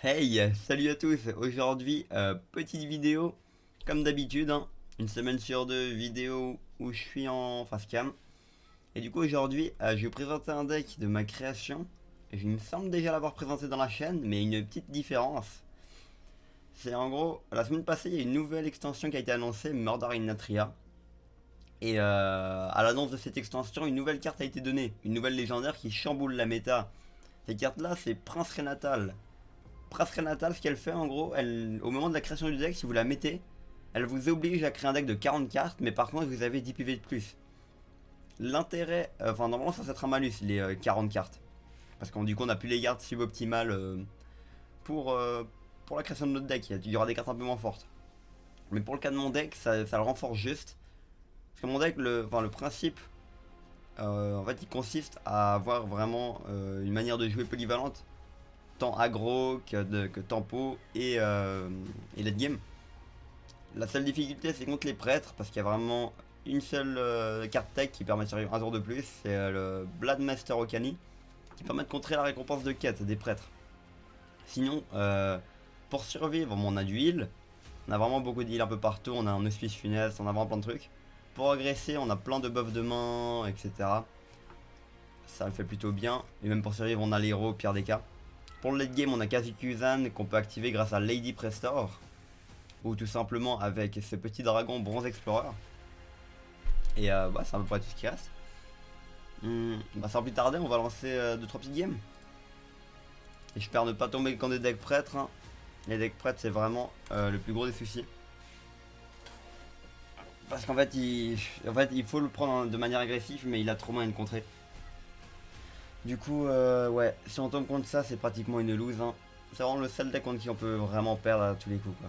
Hey, salut à tous. Aujourd'hui, petite vidéo, comme d'habitude, hein, une semaine sur deux, vidéo où je suis en face cam. Et du coup, aujourd'hui, je vais vous présenter un deck de ma création. Il me semble déjà l'avoir présenté dans la chaîne, mais une petite différence. C'est en gros, la semaine passée, il y a une nouvelle extension qui a été annoncée, Murder in Natria. Et à l'annonce de cette extension, une nouvelle carte a été donnée, une nouvelle légendaire qui chamboule la méta. Cette carte-là, c'est Prince Renatal. Prince Renatal, ce qu'elle fait en gros, au moment de la création du deck, si vous la mettez, elle vous oblige à créer un deck de 40 cartes, mais par contre vous avez 10 PV de plus. L'intérêt, enfin normalement ça être un malus les 40 cartes. Parce qu'on du coup on n'a plus les gardes suboptimales pour, euh, pour la création de notre deck, il y aura des cartes un peu moins fortes. Mais pour le cas de mon deck, ça le renforce juste. Parce que mon deck, le principe, en fait il consiste à avoir vraiment une manière de jouer polyvalente tant aggro que tempo et late game. La seule difficulté c'est contre les prêtres parce qu'il y a vraiment une seule carte tech qui permet de survivre un tour de plus, c'est le Bloodmaster Okani qui permet de contrer la récompense de quête des prêtres. Sinon, pour survivre, on a du heal, on a vraiment beaucoup de heal un peu partout, on a un hospice funeste, on a vraiment plein de trucs. Pour agresser, on a plein de buffs de main, etc. Ça le fait plutôt bien, et même pour survivre, on a l'héros au pire des cas. Pour le late game, on a Kazikuzan qu'on peut activer grâce à Lady Prestor, ou tout simplement avec ce petit dragon Bronze Explorer. Et c'est à peu près tout ce qui reste. Sans plus tarder, on va lancer 2-3 petites games. Et j'espère ne pas tomber quand des decks prêtres, hein. Les decks prêtres, c'est vraiment le plus gros des soucis. Parce qu'en fait, il faut le prendre de manière agressive, mais il a trop moyen de contrer. Du coup, ouais, si on tombe contre ça, c'est pratiquement une lose, hein. C'est vraiment le seul deck contre qui on peut vraiment perdre à tous les coups, quoi.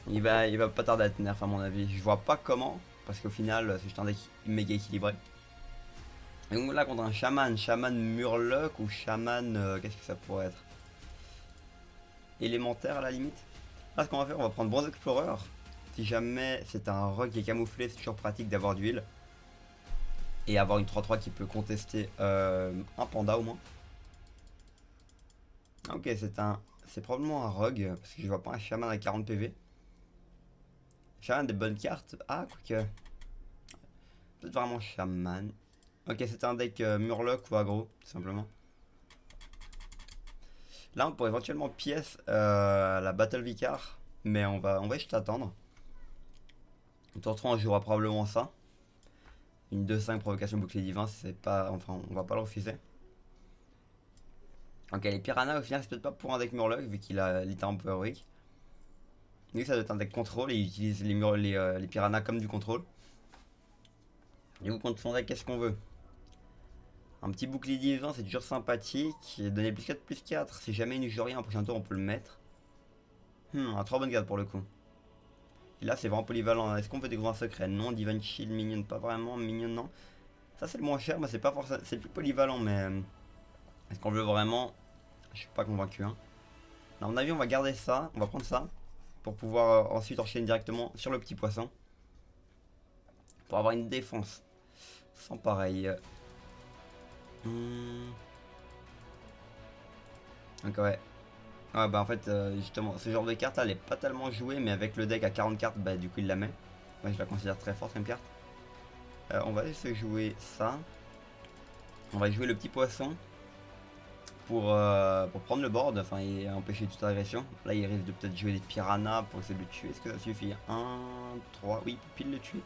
Il va pas tarder à être nerf à mon avis. Je vois pas comment, parce qu'au final, c'est juste un deck méga équilibré. Et donc là, contre un chaman Murloc ou chaman, qu'est-ce que ça pourrait être? Élémentaire à la limite. Là, ce qu'on va faire, on va prendre Bronze Explorer. Si jamais c'est un rogue qui est camouflé, c'est toujours pratique d'avoir du heal. Et avoir une 3-3 qui peut contester un panda au moins. Ok, c'est probablement un rogue, parce que je vois pas un chaman à 40 PV. Chaman des bonnes cartes. Ah, quoique. Peut-être vraiment chaman. Ok, c'est un deck Murloc ou aggro, tout simplement. Là, on pourrait éventuellement pièce la Battle Vicar, mais on va juste attendre. De toute façon, on jouera probablement ça. Une 2-5 provocation bouclier divin, c'est pas. Enfin, on va pas le refuser. Ok, les piranhas, au final, c'est peut-être pas pour un deck Murloc, vu qu'il a littéralement power weak. Lui, ça doit être un deck contrôle et il utilise les piranhas comme du contrôle. Du coup, contre son deck, qu'est-ce qu'on veut? Un petit bouclier divin, c'est toujours sympathique. Donner plus 4 plus 4. Si jamais il ne joue rien, un prochain tour, on peut le mettre. Un 3 bonnes gardes pour le coup. Et là, c'est vraiment polyvalent. Est-ce qu'on peut découvrir un secret? Non. Divine Shield, Minion, pas vraiment. Minion, non. Ça, c'est le moins cher, mais c'est pas forcément. C'est le plus polyvalent, mais. Est-ce qu'on veut vraiment? Je suis pas convaincu. Hein. À mon avis, on va garder ça. On va prendre ça. Pour pouvoir ensuite enchaîner directement sur le petit poisson. Pour avoir une défense. Sans pareil. Donc, ouais. Ouais, bah en fait, justement, ce genre de carte là, elle est pas tellement jouée, mais avec le deck à 40 cartes, bah du coup, il la met. Moi, je la considère très forte comme carte. On va se jouer ça. On va jouer le petit poisson pour prendre le board, enfin, et empêcher toute agression. Là, il risque de peut-être jouer des piranhas pour essayer de le tuer. Est-ce que ça suffit? 1, 3, oui, pile le tuer.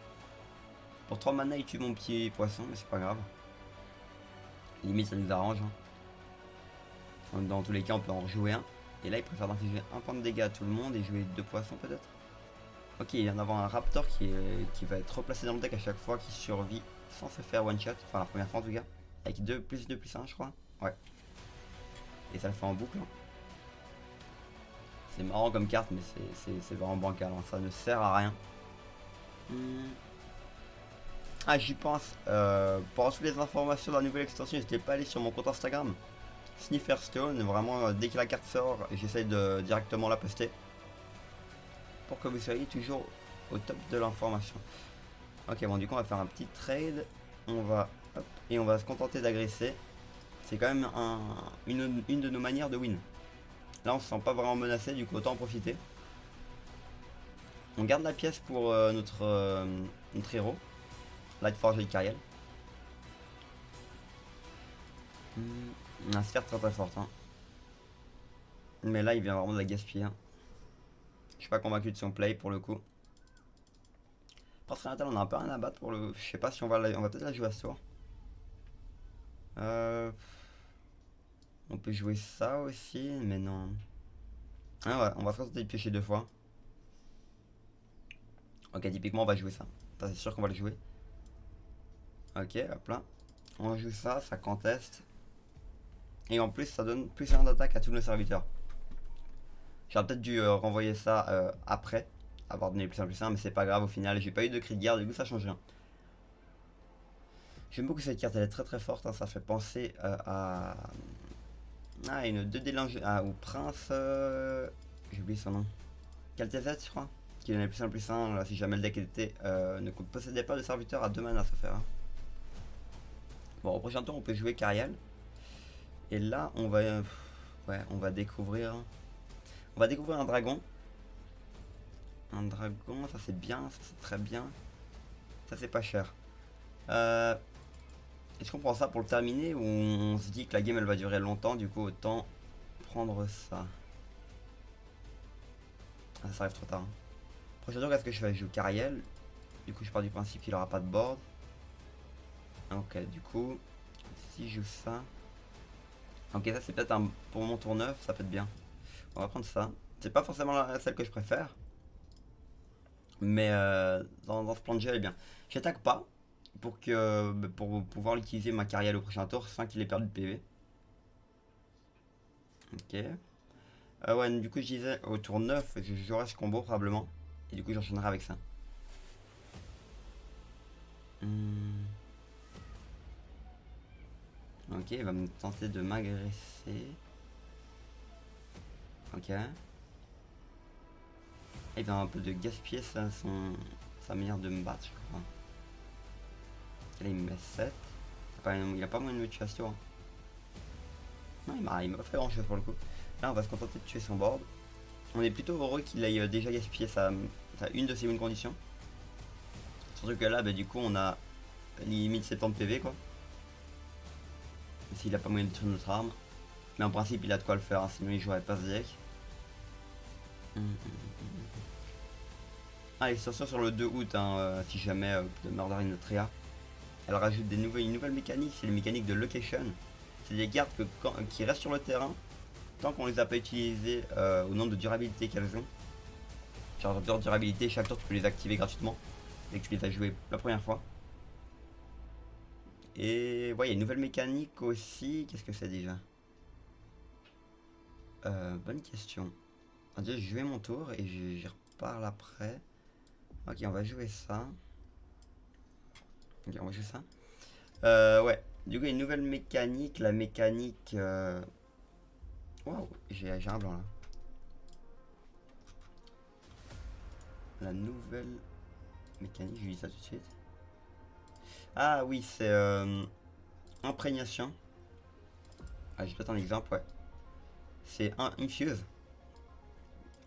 Pour 3 mana, il tue mon petit poisson, mais c'est pas grave. Limite, ça nous arrange. Hein. Dans tous les cas, on peut en rejouer un. Et là, il préfère d'infliger un point de dégâts à tout le monde et jouer 2 poissons peut-être. Ok, il vient d'avoir un raptor qui va être replacé dans le deck à chaque fois, qui survit sans se faire one shot, enfin la première fois en tout cas, avec 2 plus 2 plus 1 je crois. Ouais. Et ça le fait en boucle. Hein. C'est marrant comme carte, mais c'est vraiment bancal, hein. Ça ne sert à rien. Ah, j'y pense. Pour avoir toutes les informations de la nouvelle extension, n'hésitez pas à aller sur mon compte Instagram. Snifferstone, vraiment, dès que la carte sort, j'essaye de directement la poster. Pour que vous soyez toujours au top de l'information. Ok, bon, du coup, on va faire un petit trade. On va, hop, et on va se contenter d'agresser. C'est quand même une de nos manières de win. Là on se sent pas vraiment menacé, du coup autant en profiter. On garde la pièce pour notre héros. Lightforge et Cariel. La sphère très forte. Hein. Mais là il vient vraiment de la gaspiller. Hein. Je suis pas convaincu de son play pour le coup. Parce qu'à on a un peu rien à battre pour le. Je sais pas si on va peut-être la jouer à ce tour. On peut jouer ça aussi, mais non. Ah ouais, on va se contenter de piocher 2 fois. Ok, typiquement on va jouer ça. Ça c'est sûr qu'on va le jouer. Ok, hop là. On joue ça, ça conteste. Et en plus ça donne plus 1 d'attaque à tous nos serviteurs. J'aurais peut-être dû renvoyer ça après. Avoir donné plus 1, mais c'est pas grave au final. J'ai pas eu de cri de guerre, du coup ça change rien. J'aime beaucoup cette carte, elle est très forte. Hein, ça fait penser à une 2D linge. Au prince. J'ai oublié son nom. Caltezet, je crois. Qui donnait plus 1 là, si jamais le deck était, ne possédait pas de serviteur à 2 mana, ça fait. Hein. Bon, au prochain tour, on peut jouer Cariel. Et là, on va. Ouais, on va découvrir. On va découvrir un dragon. Un dragon, ça c'est bien, ça c'est très bien. Ça c'est pas cher. Est-ce qu'on prend ça pour le terminer ou on se dit que la game elle va durer longtemps, du coup autant prendre ça. Ah, ça arrive trop tard. Hein. Prochain tour, qu'est-ce que je fais? Je joue Cariel. Du coup je pars du principe qu'il aura pas de board. Ok, du coup, si je joue ça. Ok, ça c'est peut-être pour mon tour 9, ça peut être bien. On va prendre ça. C'est pas forcément celle que je préfère. Mais dans ce plan de jeu, elle est bien. J'attaque pas pour pouvoir l'utiliser ma Cariel au prochain tour sans qu'il ait perdu de PV. Ok. Ouais, du coup, je disais au tour 9, j'aurai ce combo probablement. Et du coup, j'enchaînerai avec ça. Ok, il va me tenter de m'agresser. Ok. Il va un peu de gaspiller sa manière de me battre, je crois. Et là, il me met 7. Il a pas moyen de me tuer à ce tour. Non, il m'a pas fait grand chose pour le coup. Là, on va se contenter de tuer son board. On est plutôt heureux qu'il ait déjà gaspillé une de ses win conditions. Surtout que là, bah, du coup, on a limite 70 PV quoi. S'il a pas moyen de tuer notre arme. Mais en principe, il a de quoi le faire, hein, sinon il jouerait pas ce deck. Ah, l'extension sur le 2 août, hein, si jamais de Murder in the Tria. Elle rajoute une nouvelle mécanique, c'est les mécaniques de location. C'est des cartes qui restent sur le terrain tant qu'on les a pas utilisées au nombre de durabilité qu'elles ont. Genre de durabilité, chaque tour tu peux les activer gratuitement dès que tu les as jouées la première fois. Et ouais, il y a une nouvelle mécanique aussi. Qu'est-ce que c'est déjà? Bonne question. Déjà, je vais mon tour et j'y reparle après. Ok, on va jouer ça. Ok, on va jouer ça. Ouais, du coup, il y a une nouvelle mécanique. La mécanique. Waouh, j'ai un blanc là. La nouvelle mécanique, je lui dis ça tout de suite. Ah oui, c'est imprégnation. Ah, j'ai peut-être un exemple, ouais. C'est un infuse.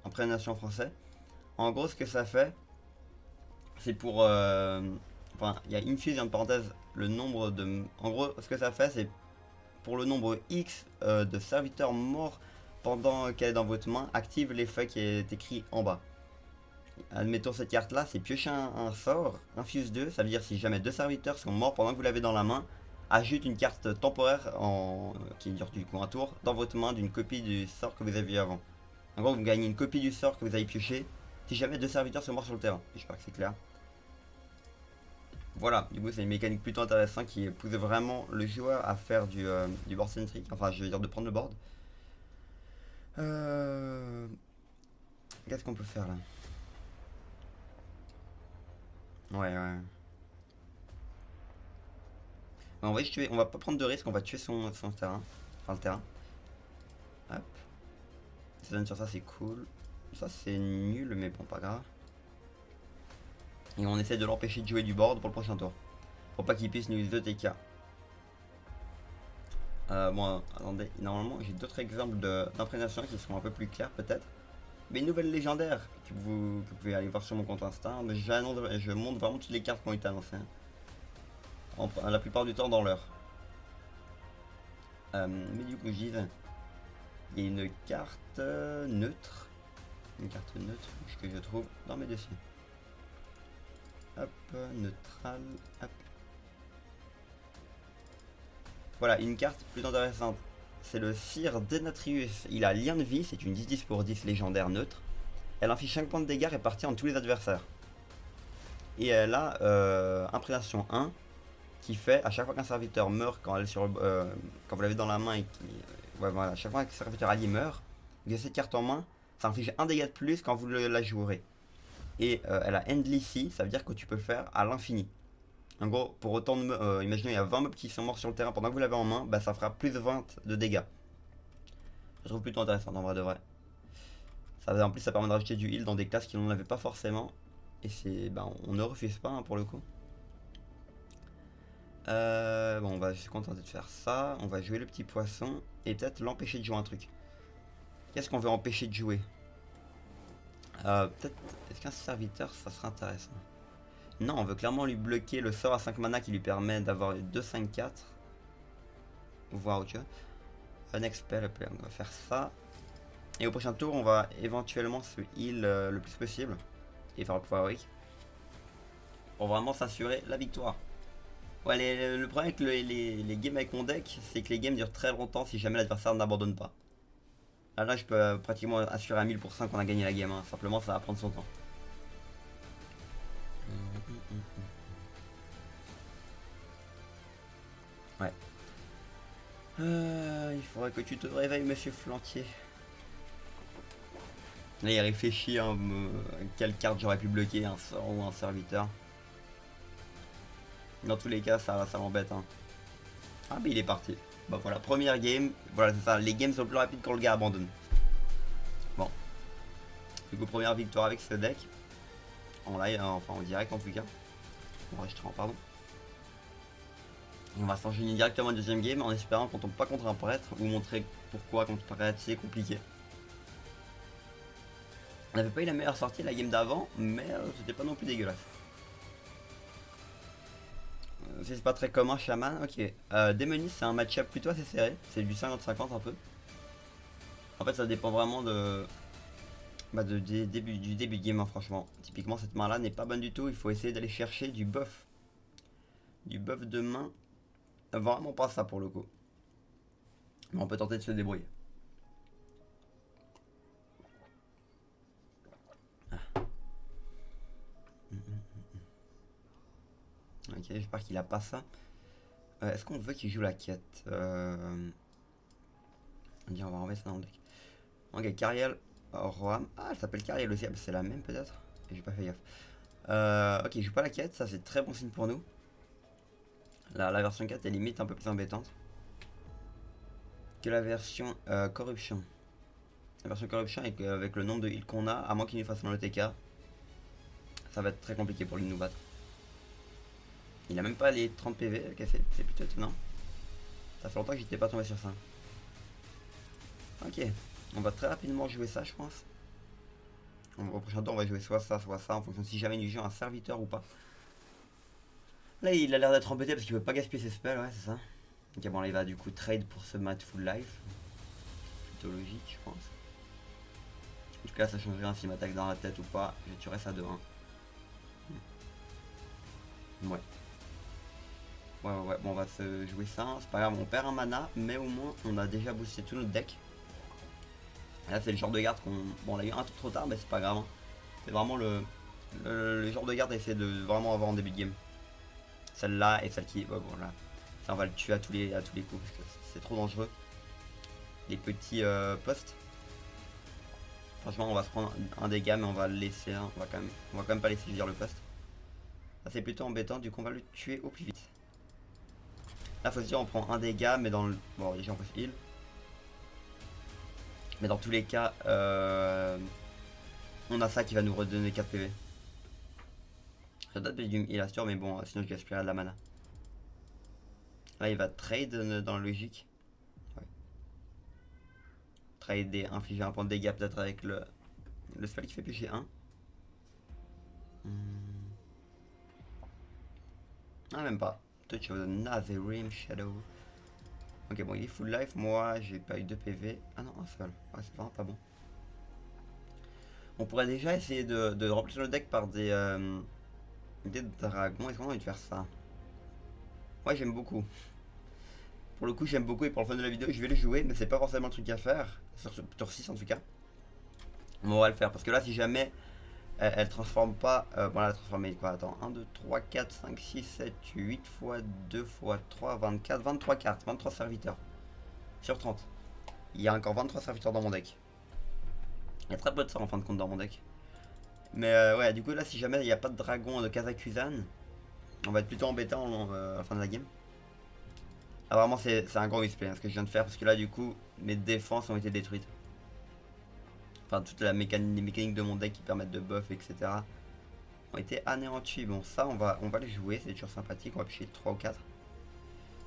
Imprégnation français. En gros, ce que ça fait, c'est pour. Enfin, il y a infuse et en parenthèse le nombre de. En gros, ce que ça fait, c'est pour le nombre X de serviteurs morts pendant qu'elle est dans votre main, active l'effet qui est écrit en bas. Admettons cette carte là, c'est piocher un sort, infuse 2, ça veut dire si jamais 2 serviteurs sont morts pendant que vous l'avez dans la main, ajoute une carte temporaire qui dure du coup un tour dans votre main d'une copie du sort que vous aviez avant. En gros, vous gagnez une copie du sort que vous avez pioché si jamais 2 serviteurs sont morts sur le terrain. J'espère que c'est clair. Voilà, du coup c'est une mécanique plutôt intéressante qui pousse vraiment le joueur à faire du board centric, enfin je veux dire de prendre le board. Qu'est-ce qu'on peut faire là? Ouais. On va pas prendre de risque, on va tuer son terrain. Enfin le terrain. Hop. Ça donne sur ça, c'est cool. Ça c'est nul, mais bon, pas grave. Et on essaie de l'empêcher de jouer du board pour le prochain tour. Pour pas qu'il puisse nous ETK. Bon, attendez, normalement j'ai d'autres exemples d'imprégnation qui seront un peu plus clairs peut-être. Mais une nouvelle légendaire que vous pouvez aller voir sur mon compte Insta. Mais je montre vraiment toutes les cartes qui ont été annoncées, hein. La plupart du temps dans l'heure. Mais du coup, je disais, il y a une carte neutre. Une carte neutre que je trouve dans mes dossiers. Hop, neutral, hop. Voilà, une carte plus intéressante. C'est le Sire Denatrius. Il a lien de vie, c'est une 10-10 pour 10 légendaire neutre. Elle inflige 5 points de dégâts répartis entre tous les adversaires. Et elle a imprégnation 1 qui fait à chaque fois qu'un serviteur meurt quand elle est sur quand vous l'avez dans la main et qui. Ouais, voilà, à chaque fois qu'un serviteur allié meurt, vous avez cette carte en main, ça inflige un dégât de plus quand vous la jouerez. Et elle a Endlessly, ça veut dire que tu peux le faire à l'infini. En gros, pour autant de imaginez il y a 20 mobs qui sont morts sur le terrain pendant que vous l'avez en main, bah ça fera plus de 20 de dégâts. Je trouve plutôt intéressant en vrai de vrai. Ça, en plus ça permet de rajouter du heal dans des classes qui n'en avaient pas forcément. Et c'est. Bah, on ne refuse pas, hein, pour le coup. Bon, on va se contenter de faire ça. On va jouer le petit poisson et peut-être l'empêcher de jouer un truc. Qu'est-ce qu'on veut empêcher de jouer? Peut-être. Est-ce qu'un serviteur ça serait intéressant? Non, on veut clairement lui bloquer le sort à 5 mana qui lui permet d'avoir 2-5-4. Voire autre chose. Un expel, on va faire ça. Et au prochain tour, on va éventuellement se heal le plus possible. Et faire le pouvoir héroïque. Pour vraiment s'assurer la victoire. Ouais, le problème avec les games avec mon deck, c'est que les games durent très longtemps si jamais l'adversaire n'abandonne pas. Là, je peux pratiquement assurer à 1000% qu'on a gagné la game, hein. Simplement, ça va prendre son temps. Ouais. Il faudrait que tu te réveilles, monsieur Flanquier. Là, il réfléchit, hein, quelle carte j'aurais pu bloquer, un sort ou un serviteur. Dans tous les cas, ça m'embête, hein. Ah, mais il est parti. Bah voilà, première game. Voilà, c'est ça. Les games sont plus rapides quand le gars abandonne. Bon. Du coup, première victoire avec ce deck. En live, enfin en direct en tout cas. Enregistrement, pardon. Et on va s'enchaîner directement à deuxième game en espérant qu'on tombe pas contre un prêtre ou montrer pourquoi contre un prêtre c'est compliqué. On n'avait pas eu la meilleure sortie la game d'avant, mais c'était pas non plus dégueulasse. C'est pas très commun, Shaman, ok. Démoniste, c'est un match-up plutôt assez serré, c'est du 50-50 un peu. En fait, ça dépend vraiment du début de game, hein, franchement. Typiquement, cette main là n'est pas bonne du tout, il faut essayer d'aller chercher du buff. Du buff de main, vraiment pas ça pour le coup. Mais on peut tenter de se débrouiller. Ok, j'espère qu'il a pas ça. Est-ce qu'on veut qu'il joue la quête on va enlever ça dans le deck. Ok, Cariel Roam. Ah, elle s'appelle Cariel aussi. Ah, c'est la même peut-être. J'ai pas fait gaffe. Ok, il joue pas la quête. Ça, c'est très bon signe pour nous. La version 4 est limite un peu plus embêtante que la version corruption. La version corruption, avec le nombre de heals qu'on a, à moins qu'il nous fasse un OTK, ça va être très compliqué pour lui de nous battre. Il a même pas les 30 PV, ok, c'est plutôt étonnant. Ça fait longtemps que j'étais pas tombé sur ça. Ok, on va très rapidement jouer ça, je pense. Au prochain tour, on va jouer soit ça, en fonction de si jamais il joue un serviteur ou pas. Là, il a l'air d'être embêté parce qu'il veut pas gaspiller ses spells, ouais, c'est ça. Ok, bon, là, il va du coup trade pour ce mat full life. Plutôt logique, je pense. En tout cas, ça change rien s'il m'attaque dans la tête ou pas. Je tuerai ça de 1. Ouais. Ouais, bon, on va se jouer ça. C'est pas grave, on perd un mana, mais au moins, on a déjà boosté tout notre deck. Et là, c'est le genre de garde qu'on. Bon, on l'a eu un peu trop tard, mais c'est pas grave, hein. C'est vraiment le genre de garde à essayer de vraiment avoir en début de game. Celle-là et celle qui. Ouais, bon, là. Ça, on va le tuer à tous les coups parce que c'est trop dangereux. Les petits postes. Franchement, on va se prendre un dégât, mais on va le laisser. Hein. On va quand même pas laisser vivre le poste. Ça, c'est plutôt embêtant, du coup, on va le tuer au plus vite. Là, faut se dire, on prend un dégât, mais dans le. Bon, déjà, on peut se heal. Mais dans tous les cas, on a ça qui va nous redonner 4 PV. Ça date du heal Astur, mais bon, sinon je gaspillerai de la mana. Là, il va trade dans la logique. trader, infliger un point de dégâts peut-être avec le spell qui fait piocher 1. Ah, même pas. Touch of the Natherim Shadow. Ok, bon, il est full life. Moi, j'ai pas eu de PV. Ah non, un seul. Ouais, c'est vraiment pas bon. On pourrait déjà essayer de remplir le deck par des dragons. Est-ce qu'on a envie de faire ça? Ouais, j'aime beaucoup. Pour le coup, j'aime beaucoup et pour le fun de la vidéo, je vais le jouer, mais c'est pas forcément le truc à faire. Sur ce tour 6 en tout cas. Mais on va le faire parce que là, si jamais elle transforme pas. Bon, elle a transformé quoi? Attends, 1, 2, 3, 4, 5, 6, 7, 8 fois 2 fois 3, 24, 23 cartes, 23 serviteurs. Sur 30. Il y a encore 23 serviteurs dans mon deck. Il y a très peu de ça en fin de compte dans mon deck. Mais ouais, du coup, là, si jamais il n'y a pas de dragon de Kazakusan, on va être plutôt embêtant à la fin de la game. Ah, vraiment, c'est un gros misplay hein, ce que je viens de faire parce que là, du coup, mes défenses ont été détruites. Enfin, toute la mécanique, les mécaniques de mon deck qui permettent de buff, etc. ont été anéantis. Bon, ça, on va le jouer, c'est toujours sympathique. On va piocher 3 ou 4.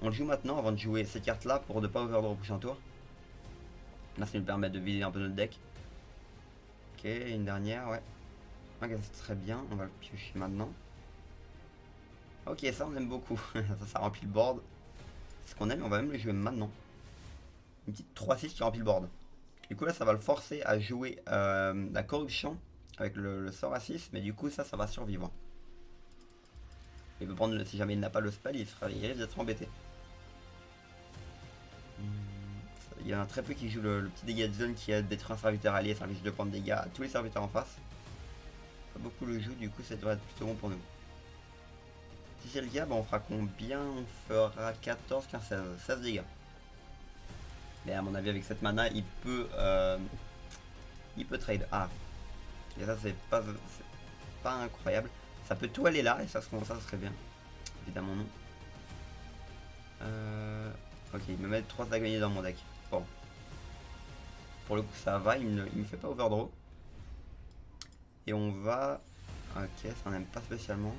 On le joue maintenant avant de jouer cette carte là pour ne pas overdraw au prochain tour. Là, ça nous permet de vider un peu notre deck. Ok, une dernière, ouais. Ok, c'est très bien, on va le piocher maintenant. Ok, ça on aime beaucoup. ça remplit le board. C'est ce qu'on aime, on va même le jouer maintenant. Une petite 3-6 qui remplit le board. Du coup là ça va le forcer à jouer la corruption avec le sort à 6, mais du coup ça va survivre. Il peut prendre, si jamais il n'a pas le spell, il risque d'être embêté. Il y en a très peu qui jouent le petit dégât de zone qui a détruit un serviteur allié, ça risque de prendre des dégâts à tous les serviteurs en face. Pas beaucoup le jouent, du coup ça devrait être plutôt bon pour nous. Si c'est le cas, bah on fera combien? On fera 14, 15, 16, 16 dégâts. Mais à mon avis avec cette mana il peut trade. Ah, et ça c'est pas incroyable. Ça peut tout aller là et ça serait bien. Évidemment non. Ok, il me met 3 à gagner dans mon deck. Bon. Pour le coup ça va, il me fait pas overdraw. Et on va... Ok, ça n'aime pas spécialement.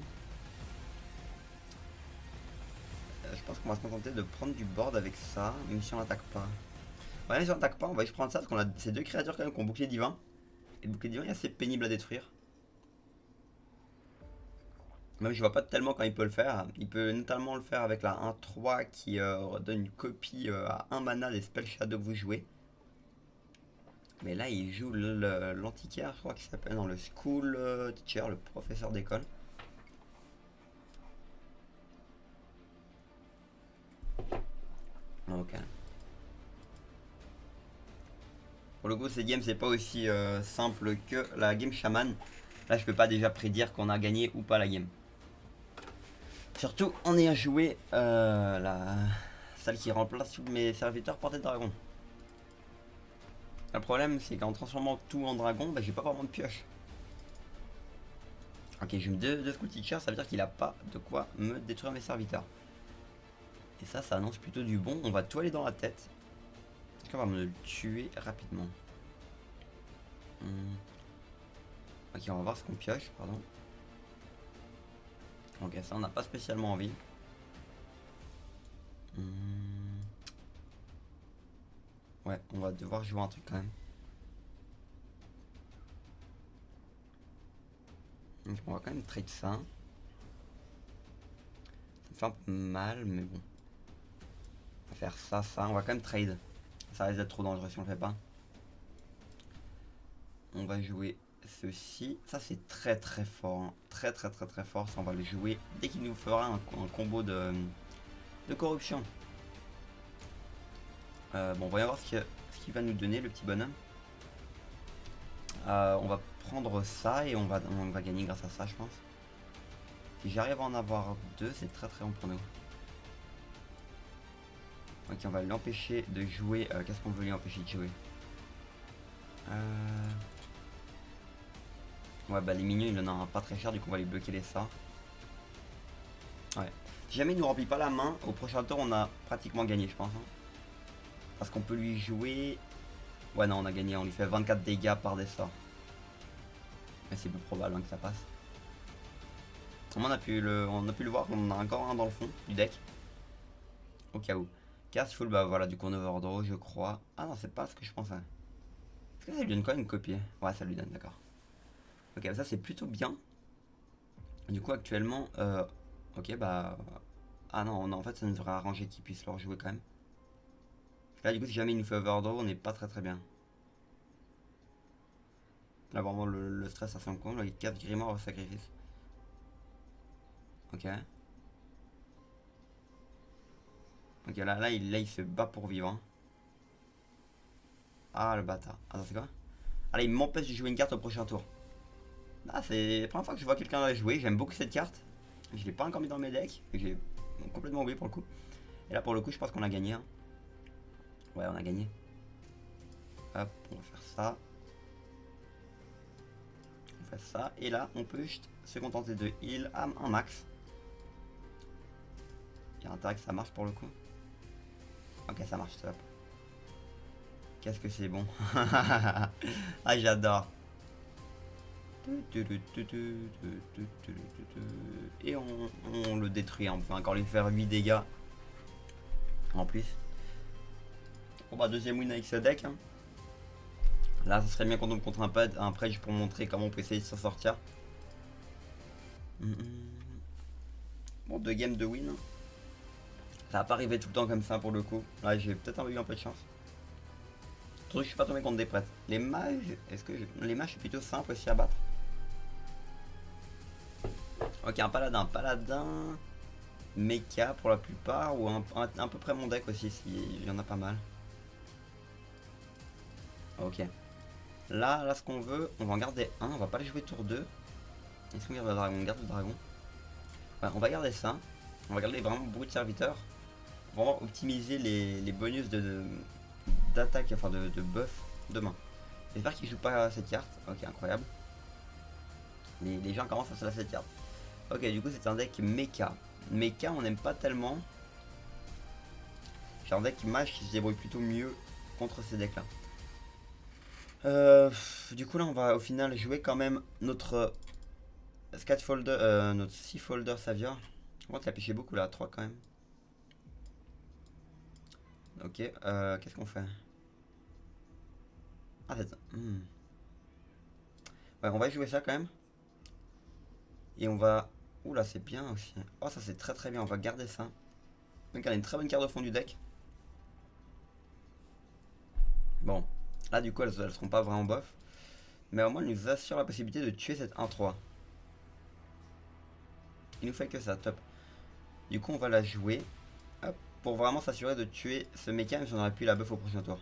Je pense qu'on va se contenter de prendre du board avec ça, même si on n'attaque pas. Ouais, même si on n'attaque pas, on va juste prendre ça parce qu'on a ces deux créatures quand même qui ont bouclier divin. Et le bouclier divin est assez pénible à détruire. Même je vois pas tellement quand il peut le faire. Il peut notamment le faire avec la 1-3 qui donne une copie à 1 mana des spell shadow que vous jouez. Mais là il joue l'antiquaire, je crois qu'il s'appelle, dans le school teacher, le professeur d'école. Ok. Pour le coup, cette game c'est pas aussi simple que la game chaman. Là, je peux pas déjà prédire qu'on a gagné ou pas la game. Surtout en ayant joué celle qui remplace tous mes serviteurs portés de dragon. Le problème, c'est qu'en transformant tout en dragon, bah, j'ai pas vraiment de pioche. Ok, je me deux school teacher, ça veut dire qu'il a pas de quoi me détruire mes serviteurs. Et ça annonce plutôt du bon. On va tout aller dans la tête. Est-ce qu'on va me le tuer rapidement? Ok, on va voir ce qu'on pioche, pardon. Ok, ça on n'a pas spécialement envie. Ouais, on va devoir jouer un truc quand même. Donc on va quand même trade ça. Ça me fait un peu mal, mais bon. On va faire ça, on va quand même trade. Ça risque d'être trop dangereux si on le fait pas. On va jouer ceci. Ça c'est très très fort. Hein. Très fort. Ça on va le jouer dès qu'il nous fera un combo de corruption. Bon, voyons voir ce qu'il va nous donner le petit bonhomme. On va prendre ça et on va gagner grâce à ça je pense. Si j'arrive à en avoir 2, c'est très bon pour nous. Ok, on va l'empêcher de jouer. Qu'est-ce qu'on veut lui empêcher de jouer? Ouais, bah les minions il en a pas très cher, du coup on va lui bloquer les sorts. Ouais. Si jamais il nous remplit pas la main, au prochain tour on a pratiquement gagné je pense. Hein. Parce qu'on peut lui jouer... Ouais non, on a gagné, on lui fait 24 dégâts par des sorts. Mais c'est peu probable hein, que ça passe. On a pu le voir, on en a encore un dans le fond du deck. Au cas où. Cast full, bah voilà, du coup on overdraw je crois. Ah non, c'est pas ce que je pensais. Est-ce que ça lui donne quoi une copie? Ouais, ça lui donne, d'accord. Ok, ça c'est plutôt bien. Du coup, actuellement, ok, bah. Ah non, non, en fait, ça nous devrait arranger qu'il puisse le rejouer quand même. Là, du coup, si jamais il nous fait overdraw, on n'est pas très bien. Là, vraiment, le stress à son compte. Là, 4 grimoires au sacrifice. Ok. Ok, là, il se bat pour vivre. Hein. Ah, le bâtard. Attends, c'est quoi? Ah, là, il m'empêche de jouer une carte au prochain tour. Ah, c'est la première fois que je vois quelqu'un la jouer. J'aime beaucoup cette carte. Je l'ai pas encore mis dans mes decks. J'ai complètement oublié pour le coup. Et là, pour le coup, je pense qu'on a gagné. Hein. Ouais, on a gagné. Hop, on va faire ça. On fait ça. Et là, on peut juste se contenter de heal à un max. Il y a intérêt que ça marche pour le coup. Ok, ça marche, top. Qu'est-ce que c'est bon. Ah, j'adore. Et on le détruit. On peut encore lui faire 8 dégâts. En plus. Bon bah, deuxième win avec ce deck. Hein. Là, ça serait bien qu'on tombe contre un pad, un prêt pour montrer comment on peut essayer de s'en sortir. Bon, 2 games de win. Ça va pas arriver tout le temps comme ça pour le coup. Là, j'ai peut-être eu un peu de chance. Surtout que je suis pas tombé contre des prêtres. Les mages, les mages, c'est plutôt simple aussi à battre. Ok, un paladin. Paladin, mecha pour la plupart, ou à peu près mon deck aussi, s'il y en a pas mal. Ok. Là, ce qu'on veut, on va en garder un, on va pas les jouer tour 2. Est-ce qu'on garde le dragon? On garde le dragon. Ouais, on va garder ça. On va garder vraiment beaucoup de serviteurs. Vraiment optimiser les bonus d'attaque, enfin de buff demain. J'espère qu'ils jouent pas cette carte. Ok, incroyable. Les gens commencent à se la cette carte. Ok, du coup c'est un deck mecha. Mecha on n'aime pas tellement. J'ai un deck mage qui se débrouille plutôt mieux contre ces decks là. Du coup là on va au final jouer quand même notre notre 6 folder Savior. On va te la pêcher beaucoup là, 3 quand même. Ok, qu'est-ce qu'on fait? Ah c'est ça. Ouais, on va jouer ça quand même. Et on va... Oula, c'est bien aussi. Oh, ça c'est très bien, on va garder ça. Donc elle a une très bonne carte au fond du deck. Bon, là du coup elles seront pas vraiment bof. Mais au moins elle nous assure la possibilité de tuer cette 1-3. Il nous fait que ça, top. Du coup on va la jouer. Hop, pour vraiment s'assurer de tuer ce méca, même si on aurait pu la buff au prochain tour.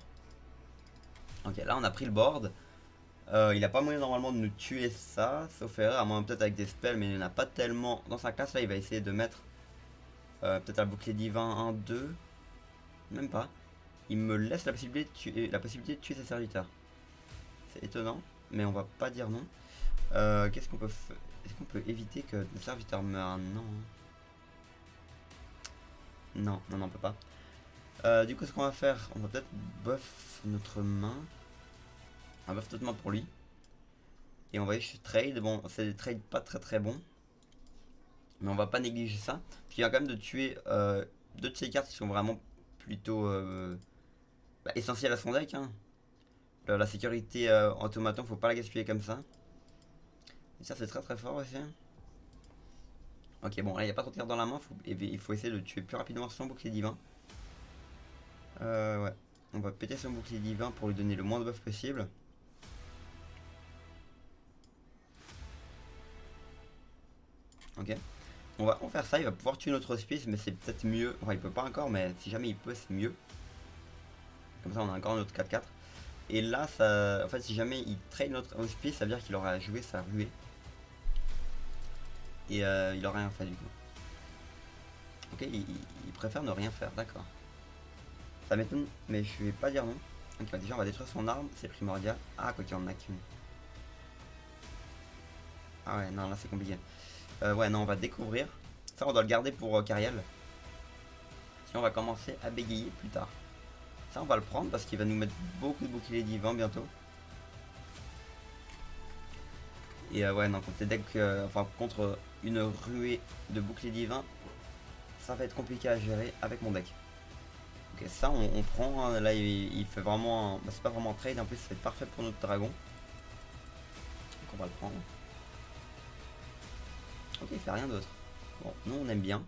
Ok, là on a pris le board. Il a pas moyen normalement de nous tuer ça, sauf erreur, à moins peut-être avec des spells, mais il n'y en a pas tellement. Dans sa classe là, il va essayer de mettre peut-être un bouclier divin 1-2. Même pas. Il me laisse la possibilité de tuer ses serviteurs. C'est étonnant, mais on va pas dire non. Qu'est-ce qu'on peut faire? Est-ce qu'on peut éviter que le serviteur meure? Non. Non, on peut pas. Du coup, ce qu'on va faire, on va peut-être buff notre main. On va buff notre main pour lui. Et on va juste trade. Bon, c'est des trades pas très bons. Mais on va pas négliger ça. Puis il y a quand même de tuer deux de ces cartes qui sont vraiment plutôt essentielles à son deck. Hein. La sécurité automaton, faut pas la gaspiller comme ça. Et ça, c'est très fort aussi. Ok, bon, là, il n'y a pas trop de cartes dans la main. Il faut essayer de tuer plus rapidement son bouclier divin. Ouais. On va péter son bouclier divin pour lui donner le moins de buff possible. Ok. On va faire ça. Il va pouvoir tuer notre hospice, mais c'est peut-être mieux. Enfin, il peut pas encore, mais si jamais il peut, c'est mieux. Comme ça, on a encore notre 4-4. Et là, ça, en fait, si jamais il trade notre hospice, ça veut dire qu'il aura joué sa ruée. Et il aura rien fait du coup. Ok, il préfère ne rien faire, d'accord. Ça m'étonne, mais je vais pas dire non. Ok, bah déjà on va détruire son arme, c'est primordial. Ah, quoi qu'il en a qu'une. Ah ouais, non, là c'est compliqué. Ouais, non, on va découvrir. Ça, on doit le garder pour Cariel. Sinon, on va commencer à bégayer plus tard. Ça, on va le prendre parce qu'il va nous mettre beaucoup de boucliers divins bientôt. Et ouais, non, contre les decks, enfin, contre une ruée de boucliers divins, ça va être compliqué à gérer avec mon deck. Ok, Ok, ça on prend, hein. Là il fait vraiment, bah, c'est pas vraiment un trade, en plus c'est parfait pour notre dragon. Donc on va le prendre. Ok, il fait rien d'autre. Bon, nous on aime bien.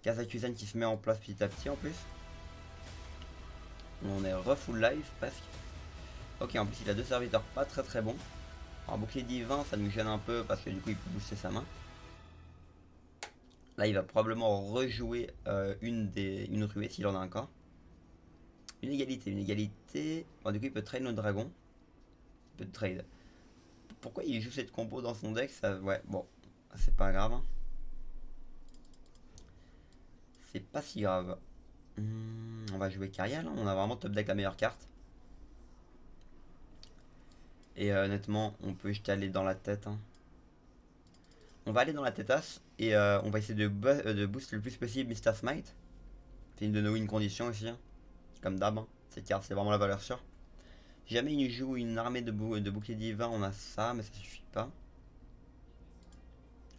Kazakuzen qui se met en place petit à petit en plus. On est full life presque. Ok, en plus il a deux serviteurs pas très bons. Alors bouclier divin ça nous gêne un peu parce que du coup il peut booster sa main. Là il va probablement rejouer une ruée s'il en a encore. Une égalité. Bon, du coup il peut trade notre dragon. Il peut trade. Pourquoi il joue cette combo dans son deck ça... Ouais, bon, c'est pas grave. Hein. C'est pas si grave. On va jouer Carial, hein. On a vraiment top deck la meilleure carte. Et honnêtement, on peut juste aller dans la tête. Hein. On va aller dans la tête-as et on va essayer de boost le plus possible Mr. Smite. C'est une de nos win conditions aussi. Hein. Comme d'hab, hein. Cette carte c'est vraiment la valeur sûre. Si jamais il joue une armée de bouclier divin, on a ça, mais ça suffit pas.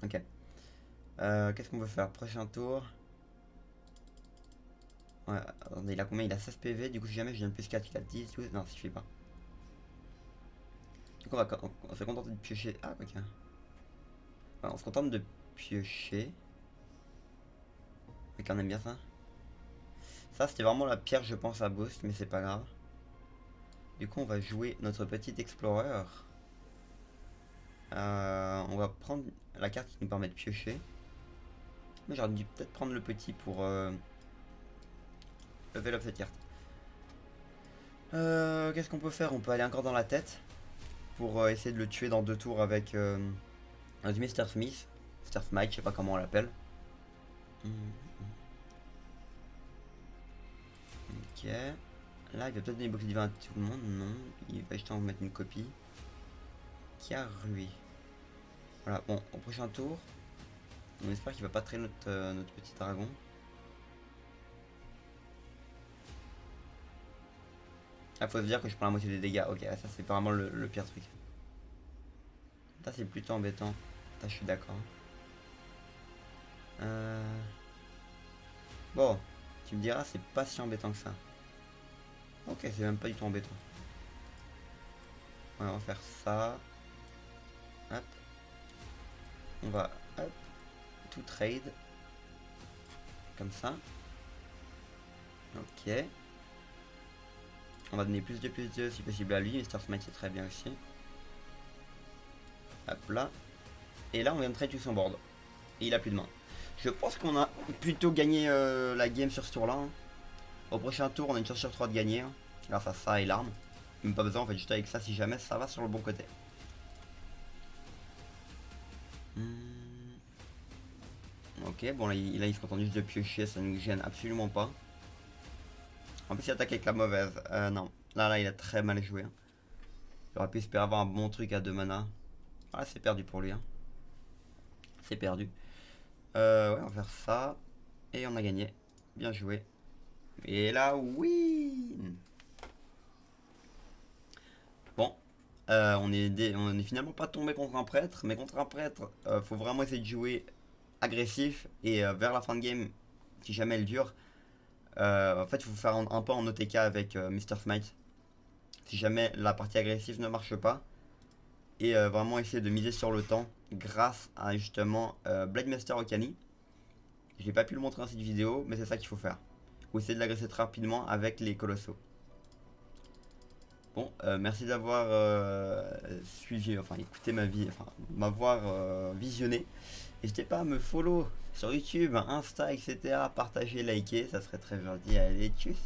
Ok. Qu'est-ce qu'on veut faire? Prochain tour. Ouais, attendez, il a combien? Il a 16 PV, du coup si jamais je viens de plus 4, il a 10, 12, non ça suffit pas. Du coup on se contente de piocher. Ah ok. Ouais, on se contente de piocher. Mais quand on aime bien ça. Ça c'était vraiment la pierre je pense à boost, mais c'est pas grave. Du coup on va jouer notre petit explorer. On va prendre la carte qui nous permet de piocher. Mais j'aurais dû peut-être prendre le petit pour level up cette carte. Qu'est-ce qu'on peut faire? On peut aller encore dans la tête pour essayer de le tuer dans 2 tours avec du Mr. Smith. Mr. Smite, je sais pas comment on l'appelle. Ok. Là, il va peut-être donner bouclier divin à tout le monde. Non, il va juste en mettre une copie. Qui a rué. Voilà, bon, au prochain tour, on espère qu'il va pas traîner notre petit dragon. Ah, faut se dire que je prends la moitié des dégâts. Ok, ça c'est vraiment le pire truc. Ça c'est plutôt embêtant. Ça je suis d'accord. Bon, tu me diras c'est pas si embêtant que ça. Ok, c'est même pas du tout embêtant. Ouais, on va faire ça. Hop. On va hop, tout trade. Comme ça. Ok. On va donner plus de si possible à lui. Mr. Smite c'est très bien aussi. Hop là. Et là on vient de trade tout son board. Et il a plus de main. Je pense qu'on a plutôt gagné la game sur ce tour là. Hein. Au prochain tour on a une chance sur 3 de gagner. Hein, grâce à ça et l'arme. Même pas besoin en fait juste avec ça si jamais ça va sur le bon côté. Ok, bon là il se contente juste de piocher, ça ne nous gêne absolument pas. En plus il attaque avec la mauvaise. Non, là il a très mal joué. Hein. Il aurait pu espérer avoir un bon truc à 2 mana. Ah c'est perdu pour lui. Hein. C'est perdu. Ouais, on va faire ça. Et on a gagné. Bien joué. Et là, oui. Bon. On est finalement pas tombé contre un prêtre. Mais contre un prêtre, faut vraiment essayer de jouer agressif. Et vers la fin de game, si jamais elle dure, en fait, il faut faire un peu en OTK avec Mr. Smite. Si jamais la partie agressive ne marche pas. Et vraiment essayer de miser sur le temps grâce à justement Blademaster Okani. J'ai pas pu le montrer dans cette vidéo, mais c'est ça qu'il faut faire. Ou essayer de l'agresser très rapidement avec les colossaux. Bon, merci d'avoir suivi, enfin écouté ma vie, enfin m'avoir visionné. N'hésitez pas à me follow sur YouTube, Insta, etc. Partager, liker, ça serait très gentil. Allez, tchuss!